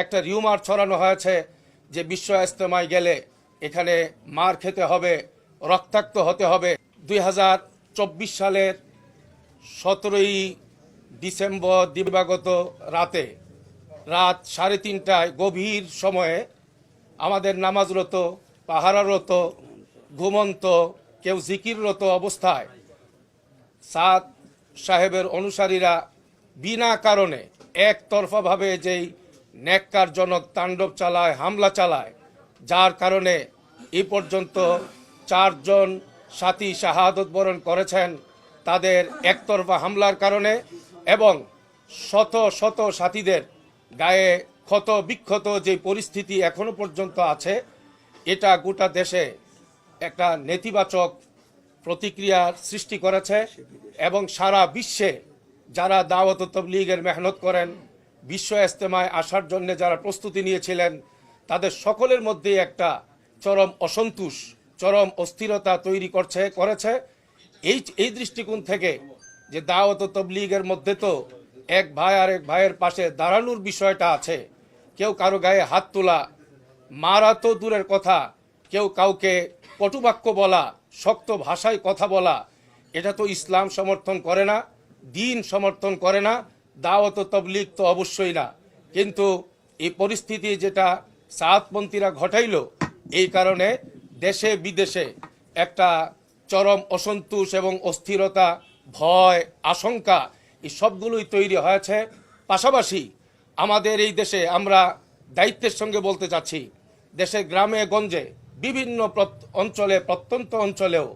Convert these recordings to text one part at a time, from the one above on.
একটা রিউমার ছড়ানো হয়েছে যে বিশ্ব ইজতেমায় গেলে এখানে মার খেতে হবে, রক্তাক্ত হতে হবে। 2024 সালের 17ই ডিসেম্বর দিবাগত রাত 3:30টায় গভীর সময়ে আমাদের নামাজরত, পাহারারত, ঘুমন্ত, কেউ জিকিররত অবস্থায় সাদ সাহেবের অনুসারীরা বিনা কারণে একতরফাভাবে যেই ন্যাক্কারজনক তাণ্ডব চালায়, হামলা চালায়, যার কারণে এই পর্যন্ত 4 জন সাথী শাহাদত বরণ করেছেন তাদের একতরফা হামলার কারণে, এবং শত শত সাথীদের গায়ে ক্ষত বিক্ষত যে পরিস্থিতি এখনো পর্যন্ত আছে, এটা গোটা দেশে একটা নেতিবাচক প্রতিক্রিয়ার সৃষ্টি করেছে। এবং সারা বিশ্বে যারা দাওয়াত ও তাবলীগের মেহনত করেন, বিশ্ব ইজতেমায় আসার জন্য যারা প্রস্তুতি নিয়েছিলেন, তাদের সকলের মধ্যেই একটা চরম অসন্তোষ, চরম অস্থিরতা তৈরি করেছে। এই দৃষ্টিকোণ থেকে যে দাওয়াত ও তাবলীগের মধ্যে তো এক ভাই আর এক ভাইয়ের পাশে দাঁড়ানোর বিষয়টা আছে, কেউ কারো গায়ে হাত তোলা, মারা তো দূরের কথা, কেউ কাউকে কটুবাক্য বলা, শক্ত ভাষায় কথা বলা, এটা তো ইসলাম সমর্থন করে না, দ্বীন সমর্থন করে না, দাওয়াত ও তাবলীগ তো অবশ্যই না। কিন্তু এই পরিস্থিতি যেটা সাতপন্থীরা ঘটাইল, এই কারণে দেশে বিদেশে একটা চরম অসন্তোষ এবং অস্থিরতা, ভয়, আশঙ্কা, এই সবগুলোই তৈরি হয়েছে। পাশাপাশি আমাদের এই দেশে আমরা দায়িত্বের সঙ্গে বলতে চাচ্ছি, দেশের গ্রামে গঞ্জে বিভিন্ন অঞ্চলে, প্রত্যন্ত অঞ্চলেও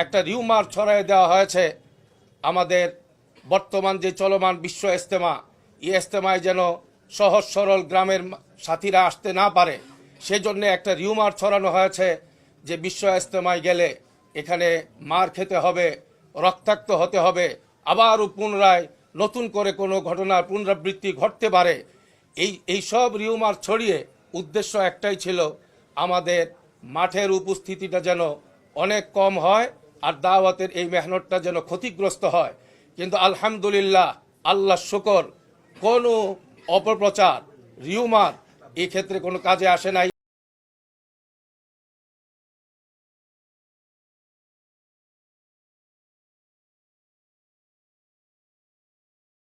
একটা রিউমার ছড়াই দেওয়া হয়েছে আমাদের বর্তমান যে চলমান বিশ্ব ইজতেমা, এই ইজতেমায় যেন সহজ সরল গ্রামের সাথীরা আসতে না পারে, সেজন্য একটা রিউমার ছড়ানো হয়েছে যে বিশ্ব ইজতেমায় গেলে এখানে মার খেতে হবে, রক্তাক্ত হতে হবে, আবারও পুনরায় নতুন করে কোনো ঘটনার পুনরাবৃত্তি ঘটতে পারে। এই সব রিউমার ছড়িয়ে উদ্দেশ্য একটাই ছিল, আমাদের মাঠের উপস্থিতিটা যেন অনেক কম হয় আর দাওয়াতের এই মেহনতটা যেন ক্ষতিগ্রস্ত হয়। কিন্তু আলহামদুলিল্লাহ, আল্লাহ শুকর, কোনো অপপ্রচার, রিউমার এই ক্ষেত্রে কোনো কাজে আসে নাই।